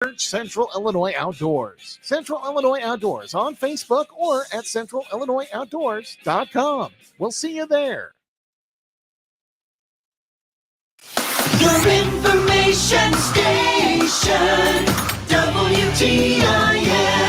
Search Central Illinois Outdoors. Central Illinois Outdoors on Facebook or at centralillinoisoutdoors.com. We'll see you there. Your information station, WTIM.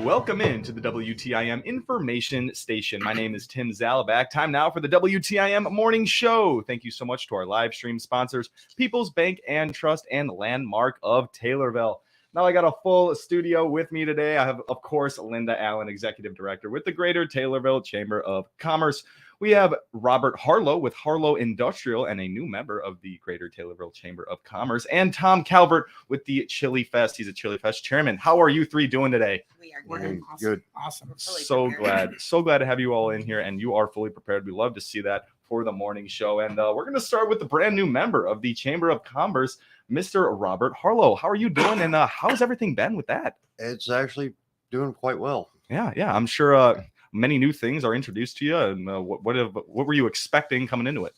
Welcome into the WTIM information station. My name is Tim Zalabak. Time now for the WTIM morning show. Thank you so much to our live stream sponsors, People's Bank and Trust and Landmark of Taylorville. Now I got a full studio with me today. I have, of course, Linda Allen, Executive Director with the Greater Taylorville Chamber of Commerce. We have Robert Harlow with Harlow Industrial and a new member of the Greater Taylorville Chamber of Commerce, and Tom Calvert with the Chili Fest. He's a Chili Fest chairman. How are you three doing today? We are We're good. Awesome. So glad to have you all in here, and you are fully prepared. We love to see that for the morning show. And we're going to start with the brand new member of the Chamber of Commerce, Mr. Robert Harlow. How are you doing, and how's everything been with that? It's actually doing quite well. Yeah, I'm sure many new things are introduced to you. And what were you expecting coming into it?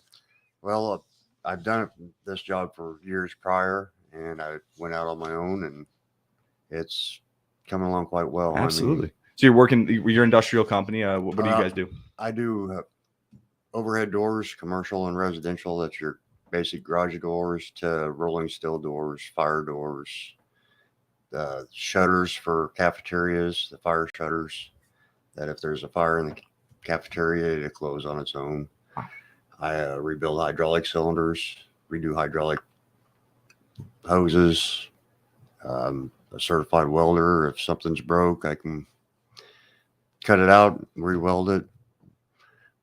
Well, I've done this job for years prior, and I went out on my own, and it's coming along quite well. Absolutely. I mean, so you're working your industrial company. What do you guys do? I do overhead doors, commercial and residential. That's your basic garage doors to rolling steel doors, fire doors, the shutters for cafeterias, the fire shutters, that if there's a fire in the cafeteria, it'll close on its own. I rebuild hydraulic cylinders, redo hydraulic hoses. A certified welder. If something's broke, I can cut it out, re-weld it,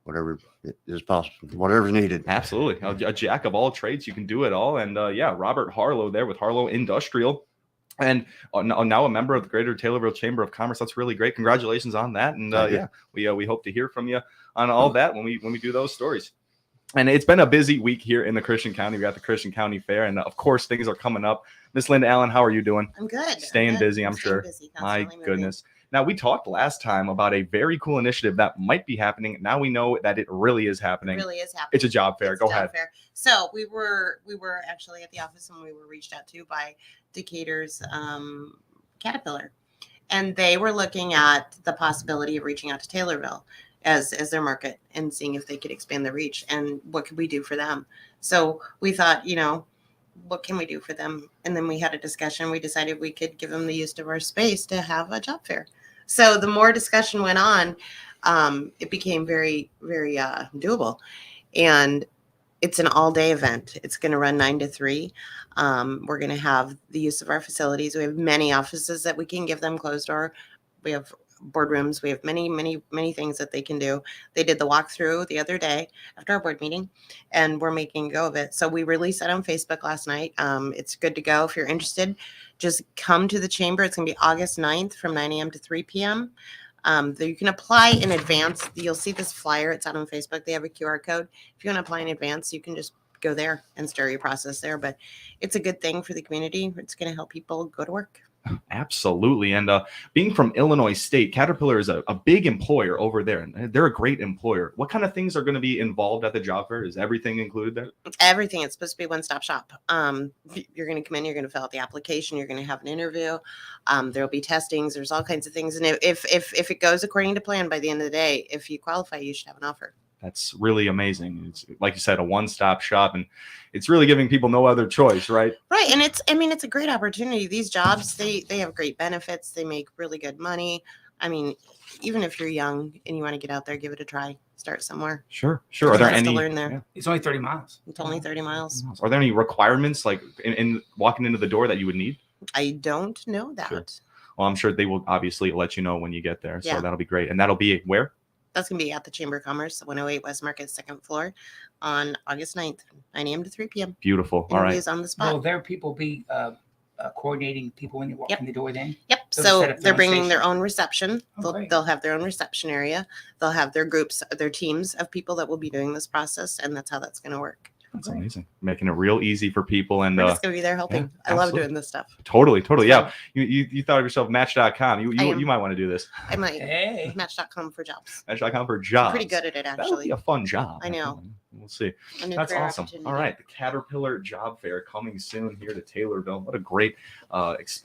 whatever is possible, whatever's needed. Absolutely. A jack of all trades. You can do it all. And Robert Harlow there with Harlow Industrial. And now a member of the Greater Taylorville Chamber of Commerce. That's really great. Congratulations on that. And we hope to hear from you on all that when we do those stories. And it's been a busy week here in the Christian County. We got the Christian County Fair, and of course things are coming up. Miss Linda Allen, how are you doing? I'm good. Staying busy, I'm sure. My goodness. Now, we talked last time about a very cool initiative that might be happening. Now we know that it really is happening. It really is happening. It's a job fair. Go ahead. Fair. So we were actually at the office, and we were reached out to by Decatur's Caterpillar, and they were looking at the possibility of reaching out to Taylorville as their market and seeing if they could expand their reach and what could we do for them. So we thought, what can we do for them? And then we had a discussion. We decided we could give them the use of our space to have a job fair. So the more discussion went on, it became very, very doable. And it's an all-day event. It's going to run 9 to 3. We're going to have the use of our facilities. We have many offices that we can give them closed door. We have boardrooms. We have many, many, many things that they can do. They did the walkthrough the other day after our board meeting, and we're making a go of it. So we released that on Facebook last night. It's good to go. If you're interested, just come to the chamber. It's going to be August 9th from 9 a.m. to 3 p.m. You can apply in advance. You'll see this flyer. It's out on Facebook. They have a QR code. If you want to apply in advance, you can just go there and start your process there. But it's a good thing for the community. It's going to help people go to work. Absolutely. And being from Illinois State, Caterpillar is a big employer over there, and they're a great employer. What kind of things are going to be involved at the job fair? Is everything included there? Everything. It's supposed to be a one-stop shop. You're going to come in, you're going to fill out the application, you're going to have an interview. There'll be testings. There's all kinds of things. And if it goes according to plan by the end of the day, if you qualify, you should have an offer. That's really amazing. It's, like you said, a one-stop shop, and it's really giving people no other choice, right? Right. And it's a great opportunity. These jobs, they have great benefits. They make really good money. I mean, even if you're young and you want to get out there, give it a try. Start somewhere. Sure. Are there any? To learn there. Yeah. It's only 30 miles. It's only 30 miles. Are there any requirements like in walking into the door that you would need? I don't know that. Sure. Well, I'm sure they will obviously let you know when you get there. So Yeah. that'll be great. And that'll be where? That's going to be at the Chamber of Commerce, 108 West Market, second floor, on August 9th, 9 a.m. to 3 p.m. Beautiful. All right. Interviews on the spot. Will there people be coordinating people when you walk in the door then? Yep. They'll So set up their they're own bringing their station? own reception. Oh, great. They'll have their own reception area. They'll have their groups, their teams of people that will be doing this process, and that's how that's going to work. That's amazing. Making it real easy for people. And We're just going to be there helping. yeah, I love absolutely. doing this stuff. Totally. Yeah. You thought of yourself Match.com. I am. You might want to do this. I might. Hey. Match.com for jobs. Match.com for jobs. Pretty good at it, That would actually. be a fun job. I know. We'll see. A new That's career awesome. opportunity. All right, the Caterpillar Job Fair coming soon here to Taylorville. What a great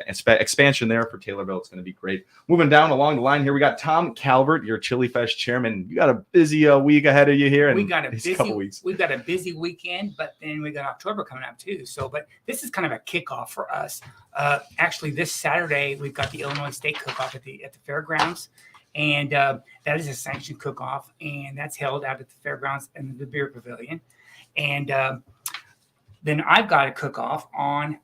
expansion there for Taylorville. It's going to be great. Moving down along the line here, we got Tom Calvert, your Chili Fest chairman. You got a busy week ahead of you here, and We got these couple weeks. We've got a busy weekend, but then we got October coming up too. So, but this is kind of a kickoff for us. Actually, this Saturday we've got the Illinois State Cook-Off at the fairgrounds, and that is a sanctioned cook-off, and that's held out at the fairgrounds and the beer pavilion. And then I've got a cook-off on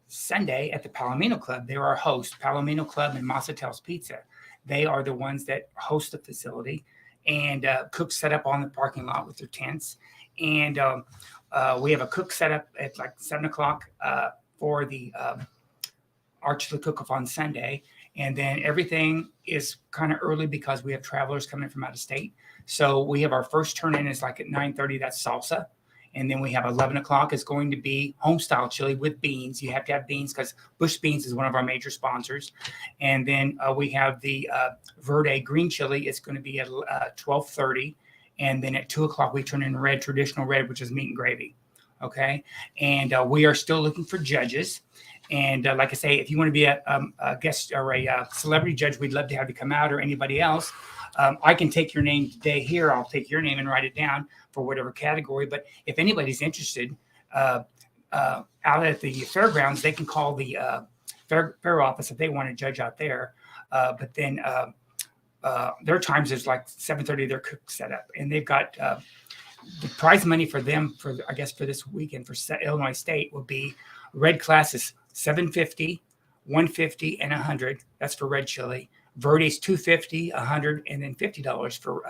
Sunday at the Palomino Club. They're our host, Palomino Club and Massatel's Pizza. They are the ones that host the facility, and cooks set up on the parking lot with their tents. And we have a cook set up at like 7:00 for the our chili cook-off on Sunday. And then everything is kind of early because we have travelers coming from out of state. So we have our first turn in is like at 9:30, that's salsa. And then we have 11 o'clock is going to be home style chili with beans. You have to have beans because Bush Beans is one of our major sponsors. And then we have the Verde green chili. It's going to be at 12:30. And then at 2 o'clock, we turn in red, traditional red, which is meat and gravy. Okay. And we are still looking for judges. And like I say, if you want to be a guest or a celebrity judge, we'd love to have you come out, or anybody else. I can take your name today here. I'll take your name and write it down for whatever category. But if anybody's interested out at the fairgrounds, they can call the fair office if they want to judge out there. But then their times is like 7:30. Their cook set up, and they've got the prize money for them for this weekend for Illinois State will be red class is $750, $150, and $100. That's for red chili. Verde's $250, $100, and then $50 for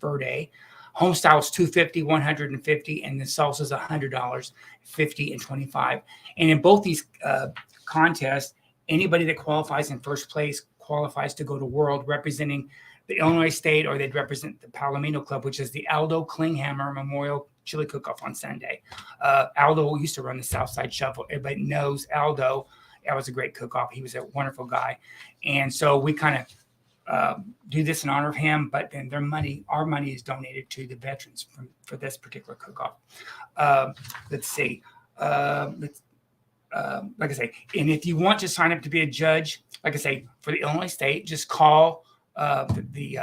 Verde. Homestyle is $250, $150, and the salsa is $100, $50, and $25. And in both these contests, anybody that qualifies in first place qualifies to go to World representing the Illinois State, or they'd represent the Palomino Club, which is the Aldo Klinghammer Memorial Chili Cook-Off on Sunday. Aldo used to run the Southside Shuffle. Everybody knows Aldo. That was a great cook-off. He was a wonderful guy. And so we kind of do this in honor of him, but then our money is donated to the veterans for this particular cook-off. Let's see. Like I say, and if you want to sign up to be a judge, like I say, for the Illinois State, just call the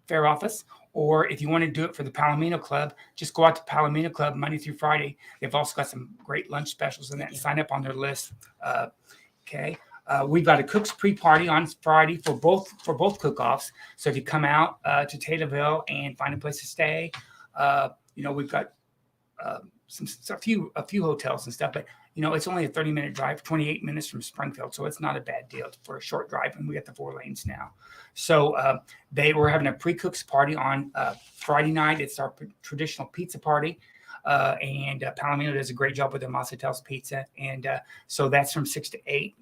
fair office. Or if you want to do it for the Palomino Club, just go out to Palomino Club Monday through Friday. They've also got some great lunch specials in that. Sign up on their list. Okay. We've got a Cook's Pre-Party on Friday for both cook-offs. So if you come out to Taylorville and find a place to stay, we've got a few hotels and stuff, but it's only a 30-minute drive, 28 minutes from Springfield, so it's not a bad deal for a short drive, and we got the 4 lanes now. So they were having a pre-cooks party on Friday night. It's our traditional pizza party, and Palomino does a great job with their Massatel's Pizza, and so that's from 6 to 8,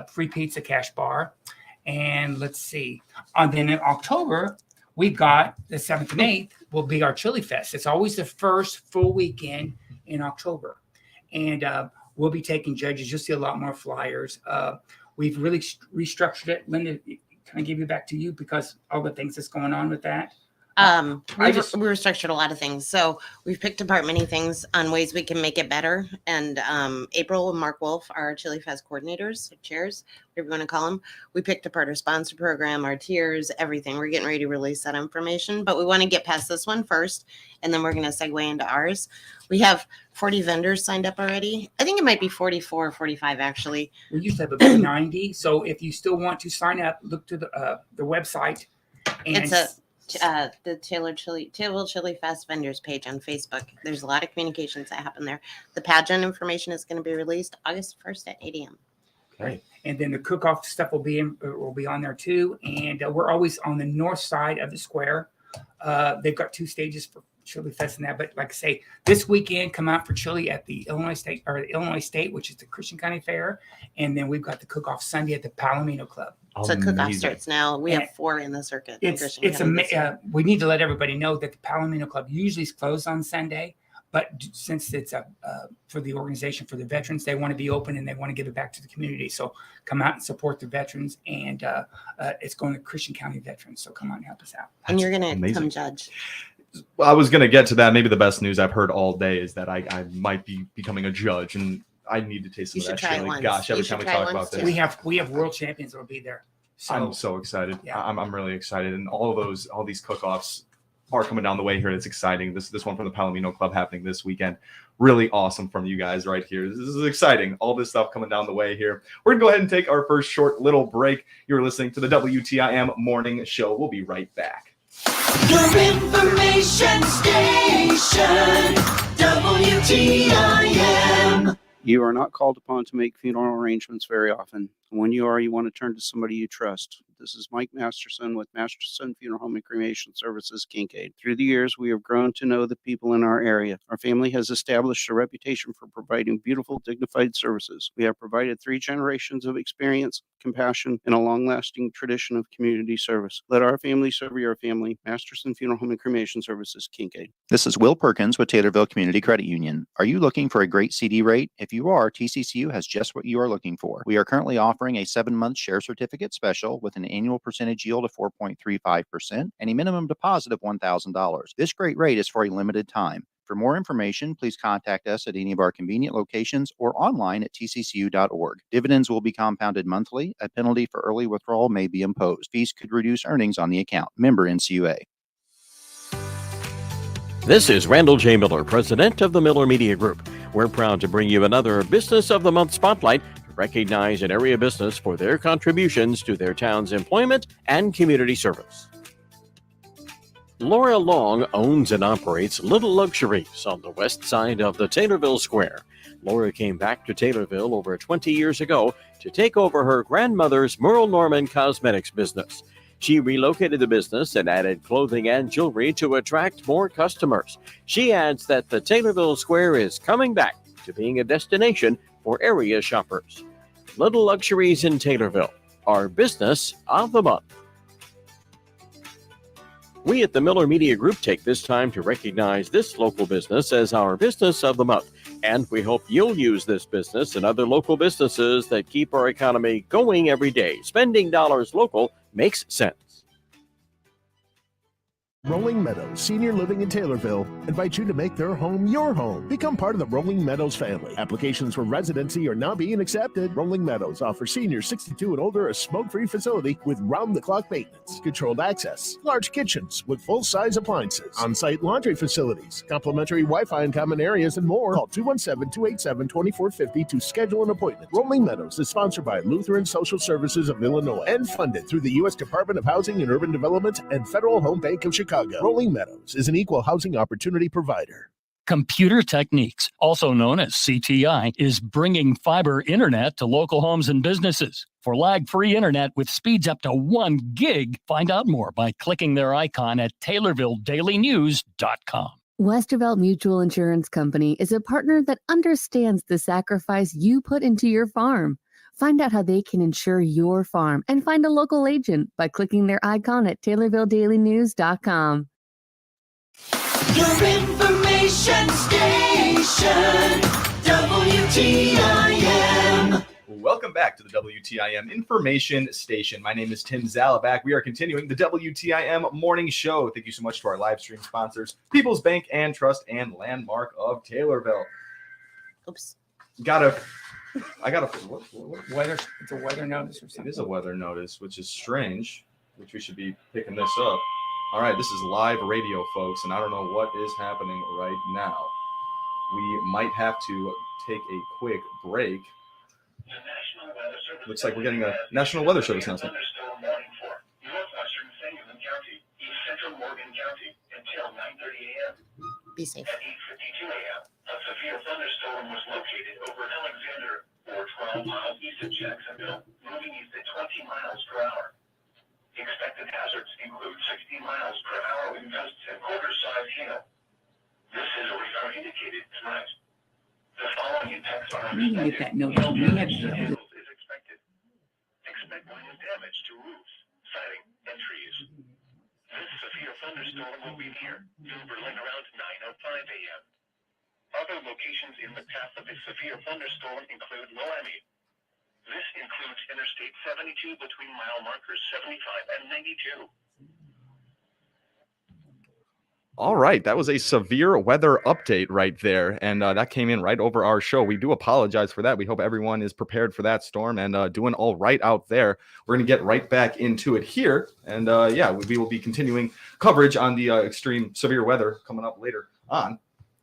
free pizza, cash bar. And let's see. Then in October, we've got the 7th and 8th will be our Chili Fest. It's always the first full weekend in October, and we'll be taking judges. You'll see a lot more flyers. We've really restructured it. Linda, can I give you back to you because all the things that's going on with that? We restructured a lot of things. So we've picked apart many things on ways we can make it better. And April and Mark Wolf, our Chili Fest coordinators, chairs, whatever you want to call them, we picked apart our sponsor program, our tiers, everything. We're getting ready to release that information, but we want to get past this one first, and then we're going to segue into ours. We have 40 vendors signed up already. I think it might be 44 or 45, actually. We used to have about 90. So if you still want to sign up, look to the website. And it's the Taylor Chili Fest vendors page on Facebook. There's a lot of communications that happen there. The pageant information is going to be released August 1st at 8 a.m. Okay. And then the cook-off stuff will be on there too. And we're always on the north side of the square. They've got 2 stages for Chili Fest and that. But like I say, this weekend, come out for chili at the Illinois State, which is the Christian County Fair. And then we've got the cook-off Sunday at the Palomino Club. So cook-off starts now. We have 4 in the circuit. We need to let everybody know that the Palomino Club usually is closed on Sunday, but since it's for the organization for the veterans, they want to be open and they want to give it back to the community. So come out and support the veterans, and it's going to Christian County veterans. So come on and help us out. And you're going to come judge. I was going to get to that. Maybe the best news I've heard all day is that I might be becoming a judge, and I need to taste some You of should that try it chili. once. Gosh, You every should time we try talk once about too. this, We have world champions that will be there. So I'm so excited. Yeah. I'm really excited, and all these cook-offs are coming down the way here. It's exciting. This one from the Palomino Club happening this weekend. Really awesome from you guys right here. This is exciting. All this stuff coming down the way here. We're gonna go ahead and take our first short little break. You're listening to the WTIM Morning Show. We'll be right back. Your information station, WTIM. You are not called upon to make funeral arrangements very often. When you are, you want to turn to somebody you trust. This is Mike Masterson with Masterson Funeral Home and Cremation Services, Kincaid. Through the years, we have grown to know the people in our area. Our family has established a reputation for providing beautiful, dignified services. We have provided 3 generations of experience, compassion, and a long-lasting tradition of community service. Let our family serve your family. Masterson Funeral Home and Cremation Services, Kincaid. This is Will Perkins with Taylorville Community Credit Union. Are you looking for a great CD rate? If you are, TCCU has just what you are looking for. We are currently offering a 7-month share certificate special with an annual percentage yield of 4.35% and a minimum deposit of $1,000. This great rate is for a limited time. For more information, please contact us at any of our convenient locations or online at tccu.org. Dividends will be compounded monthly. A penalty for early withdrawal may be imposed. Fees could reduce earnings on the account. Member NCUA. This is Randall J. Miller, president of the Miller Media Group. We're proud to bring you another Business of the Month spotlight to recognize an area business for their contributions to their town's employment and community service. Laura Long owns and operates Little Luxuries on the west side of the Taylorville Square. Laura came back to Taylorville over 20 years ago to take over her grandmother's Merle Norman Cosmetics business. She relocated the business and added clothing and jewelry to attract more customers. She adds that the Taylorville Square is coming back to being a destination for area shoppers. Little Luxuries in Taylorville, our Business of the Month. We at the Miller Media Group take this time to recognize this local business as our Business of the Month. And we hope you'll use this business and other local businesses that keep our economy going every day. Spending dollars local makes sense. Rolling Meadows Senior Living in Taylorville invite you to make their home your home. Become part of the Rolling Meadows family. Applications for residency are now being accepted. Rolling Meadows offers seniors 62 and older a smoke-free facility with round-the-clock maintenance, controlled access, large kitchens with full-size appliances, on-site laundry facilities, complimentary Wi-Fi in common areas, and more. Call 217-287-2450 to schedule an appointment. Rolling Meadows is sponsored by Lutheran Social Services of Illinois and funded through the U.S. Department of Housing and Urban Development and Federal Home Bank of Chicago. Rolling Meadows is an equal housing opportunity provider. Computer Techniques, also known as CTI, is bringing fiber internet to local homes and businesses. For lag-free internet with speeds up to 1 gig, find out more by clicking their icon at TaylorvilleDailyNews.com. Westervelt Mutual Insurance Company is a partner that understands the sacrifice you put into your farm. Find out how they can insure your farm and find a local agent by clicking their icon at TaylorvilleDailyNews.com. Your information station, WTIM. Welcome back to the WTIM Information Station. My name is Tim Zalabak. We are continuing the WTIM Morning Show. Thank you so much to our live stream sponsors, People's Bank and Trust and Landmark of Taylorville. Oops. I got a weather. It's a weather notice or something. It is a weather notice, which is strange, which we should be picking this up. All right, this is live radio, folks, and I don't know what is happening right now. We might have to take a quick break. Looks like we're getting a National Weather Service announcement. Be safe. At 8:52 a.m., a severe thunderstorm was located over Alexander, or 12 miles east of Jacksonville, moving east at 20 miles per hour. Expected hazards include 60 miles per hour wind gusts and quarter-size hail. This is a radar indicated tonight. The following impacts are We didn't get that note. is expected. Expect wind damage to roofs, siding, and trees. This severe thunderstorm will be near New Berlin around 9:05 a.m. Other locations in the path of a severe thunderstorm include Loami. This includes Interstate 72 between mile markers 75 and 92. All right, that was a severe weather update right there, and that came in right over our show. We do apologize for that. We hope everyone is prepared for that storm and doing all right out there. We're going to get right back into it here, and we will be continuing coverage on the extreme severe weather coming up later on.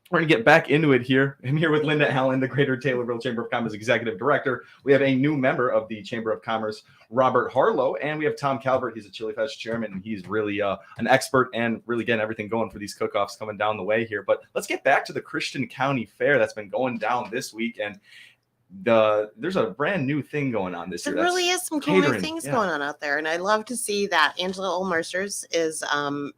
We're going to get back into it here. I'm here with Linda Allen, the Greater Taylorville Chamber of Commerce Executive Director. We have a new member of the Chamber of Commerce, Robert Harlow, and we have Tom Calvert. He's a Chili Fest chairman, and he's really an expert and really getting everything going for these cook-offs coming down the way here. But let's get back to the Christian County Fair that's been going down this week. And there's a brand new thing going on this year. There really is some cool new catering, things going on out there, and I love to see that Angela Olmersters is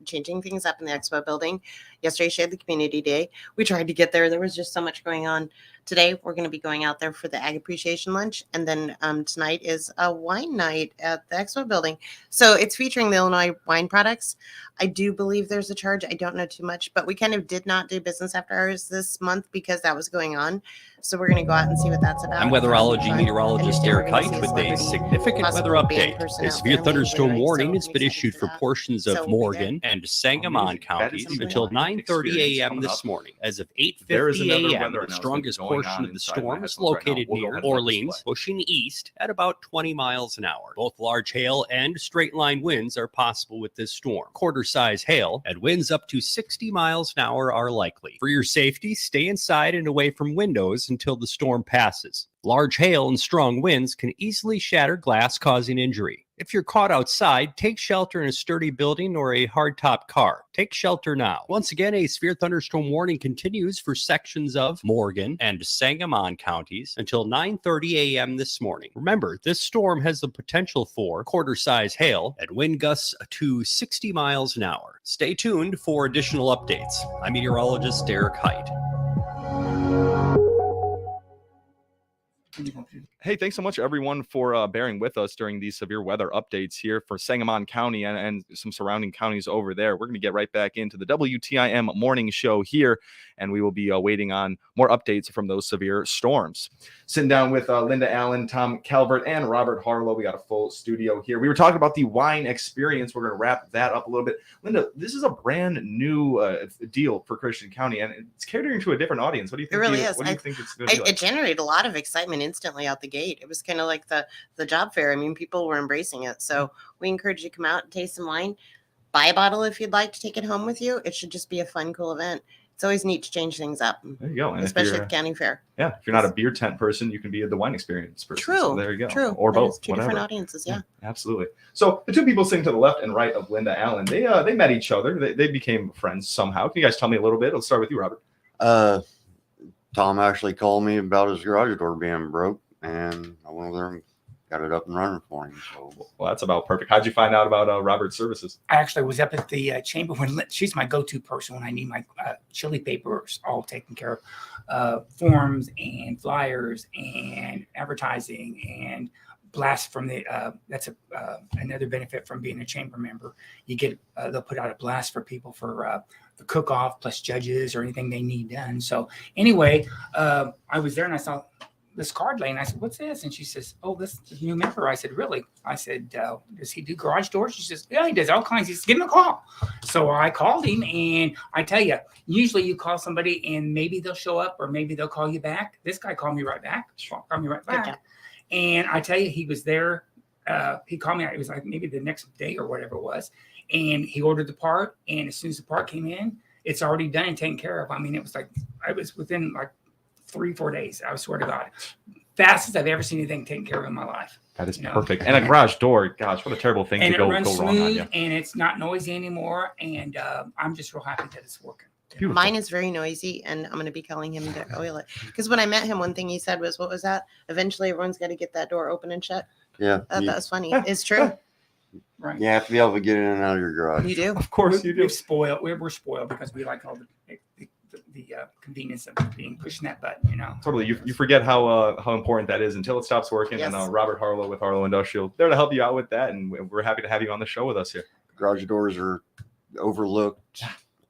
changing things up in the expo building. Yesterday she had the community day. We tried to get there. There was just so much going on. Today we're going to be going out there for the Ag Appreciation Lunch, and then tonight is a wine night at the expo building. So it's featuring the Illinois wine products. I do believe there's a charge. I don't know too much, but we kind of did not do business after hours this month because that was going on. So we're going to go out and see what that's about. I'm weatherology meteorologist Eric Hite with a significant weather update. A severe thunderstorm warning has been issued for portions of Morgan and Sangamon counties until 9:30 a.m. this morning. As of 8:50 a.m., the strongest portion of the storm is located near Orleans, pushing east at about 20 miles an hour. Both large hail and straight line winds are possible with this storm. Quarter-size hail and winds up to 60 miles an hour are likely. For your safety, stay inside and away from windows until the storm passes. Large hail and strong winds can easily shatter glass, causing injury. If you're caught outside, take shelter in a sturdy building or a hardtop car. Take shelter now. Once again, a severe thunderstorm warning continues for sections of Morgan and Sangamon counties until 9:30 a.m. this morning. Remember, this storm has the potential for quarter-size hail and wind gusts to 60 miles an hour. Stay tuned for additional updates. I'm meteorologist Eric Hite. Hey, thanks so much, everyone, for bearing with us during these severe weather updates here for Sangamon County and some surrounding counties over there. We're going to get right back into the WTIM morning show here, and we will be waiting on more updates from those severe storms. Sitting down with Linda Allen, Tom Calvert, and Robert Harlow. We got a full studio here. We were talking about the wine experience. We're going to wrap that up a little bit. Linda, this is a brand new deal for Christian County, and it's catering to a different audience. What do you think? It really is. What do you think it's going to be like? It generated a lot of excitement instantly out the gate. It was kind of like the job fair. I mean, people were embracing it. So we encourage you to come out and taste some wine. Buy a bottle if you'd like to take it home with you. It should just be a fun, cool event. It's always neat to change things up. There you go. And especially at the county fair. Yeah, if you're not a beer tent person, you can be the wine experience person. True. So there you go. True. Or both. Two different audiences. Yeah. Absolutely. So the two people sitting to the left and right of Linda Allen, they met each other. They became friends somehow. Can you guys tell me a little bit? Let's start with you, Robert. Tom actually called me about his garage door being broke, and I went over there and got it up and running for him. So, well, that's about perfect. How'd you find out about Robert's services? I actually was up at the chamber when she's my go-to person when I need my chili papers all taken care of, forms and flyers and advertising and blast from the. That's another benefit from being a chamber member. You get they'll put out a blast for people for the cook-off plus judges or anything they need done. So anyway, I was there and I saw this card laying. I said, "What's this?" And she says, "Oh, this is a new member." I said, "Really?" I said, "Does he do garage doors?" She says, "Yeah, he does all kinds." He says, "Give him a call." So I called him, and I tell you, usually you call somebody and maybe they'll show up or maybe they'll call you back. This guy called me right back. Called me right back. And I tell you, he was there. He called me. It was like maybe the next day or whatever it was. And he ordered the part. And as soon as the part came in, it's already done and taken care of. I mean, it was like, I was within like 3-4 days. I swear to God. Fastest I've ever seen anything taken care of in my life. That is perfect. And a garage door, gosh, what a terrible thing to go wrong on you. And it's not noisy anymore. And I'm just real happy that it's working. Beautiful. Mine is very noisy, and I'm going to be calling him to oil it. Because when I met him, one thing he said was, what was that? Eventually, everyone's got to get that door open and shut. Yeah. That was funny. It's true. Right. You have to be able to get in and out of your garage. You do. Of course you do. We're spoiled because we like all the convenience of pushing that button, you know. Totally. You forget how important that is until it stops working. Yes. And Robert Harlow with Harlow Industrial, there to help you out with that. And we're happy to have you on the show with us here. Garage doors are overlooked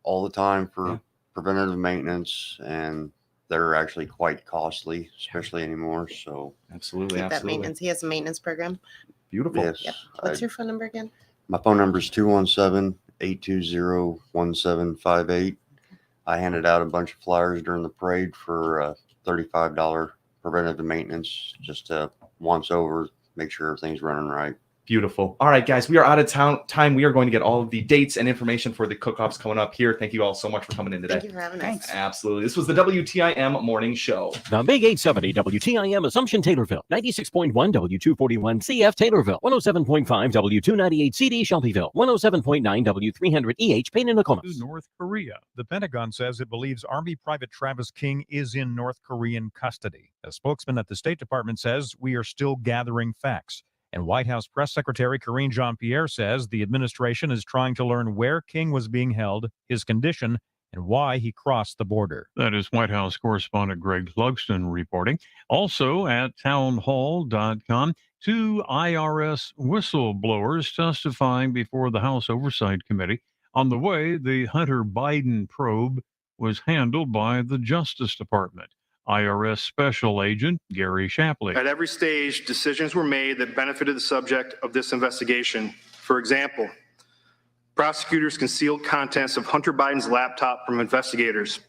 all the time for preventative maintenance, and they're actually quite costly, especially anymore. So absolutely. That maintenance. He has a maintenance program. Beautiful. Yes. Yep. What's your phone number again? My phone number is 820-1758. I handed out a bunch of flyers during the parade for $35 preventative maintenance, just once over, make sure everything's running right. Beautiful. All right, guys, we are out of time. We are going to get all of the dates and information for the cook-offs coming up here. Thank you all so much for coming in today. Thank you for having us. Absolutely. This was the WTIM Morning Show. The Big 870 WTIM Assumption Taylorville, 96.1 W241 CF Taylorville, 107.5 W298 CD Shelbyville, 107.9 W300 EH Payne and Nokomis. North Korea. The Pentagon says it believes Army Private Travis King is in North Korean custody. A spokesman at the State Department says we are still gathering facts. And White House Press Secretary Karine Jean-Pierre says the administration is trying to learn where King was being held, his condition, and why he crossed the border. That is White House correspondent Greg Clugston reporting. Also at townhall.com, 2 IRS whistleblowers testifying before the House Oversight Committee on the way the Hunter Biden probe was handled by the Justice Department. IRS Special Agent Gary Shapley. At every stage, decisions were made that benefited the subject of this investigation. For example, prosecutors concealed contents of Hunter Biden's laptop from investigators.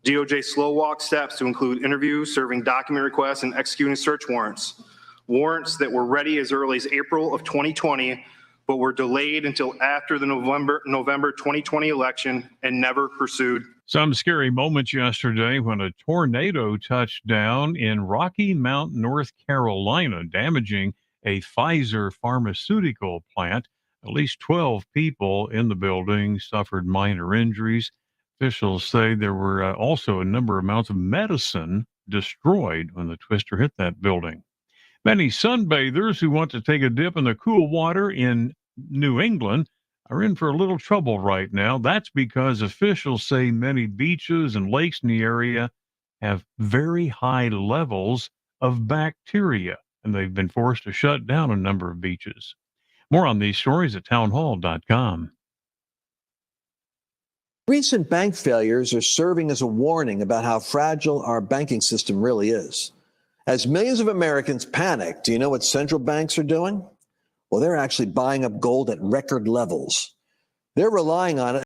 DOJ slow-walked steps to include interviews, serving document requests, and executing search warrants. Warrants that were ready as early as April of 2020, but were delayed until after the November 2020 election and never pursued. Some scary moments yesterday when a tornado touched down in Rocky Mount, North Carolina, damaging a Pfizer pharmaceutical plant. At least 12 people in the building suffered minor injuries. Officials say there were also a number of amounts of medicine destroyed when the twister hit that building. Many sunbathers who want to take a dip in the cool water in New England are in for a little trouble right now. That's because officials say many beaches and lakes in the area have very high levels of bacteria, and they've been forced to shut down a number of beaches. More on these stories at townhall.com. Recent bank failures are serving as a warning about how fragile our banking system really is. As millions of Americans panic, do you know what central banks are doing? Well, they're actually buying up gold at record levels. They're relying on it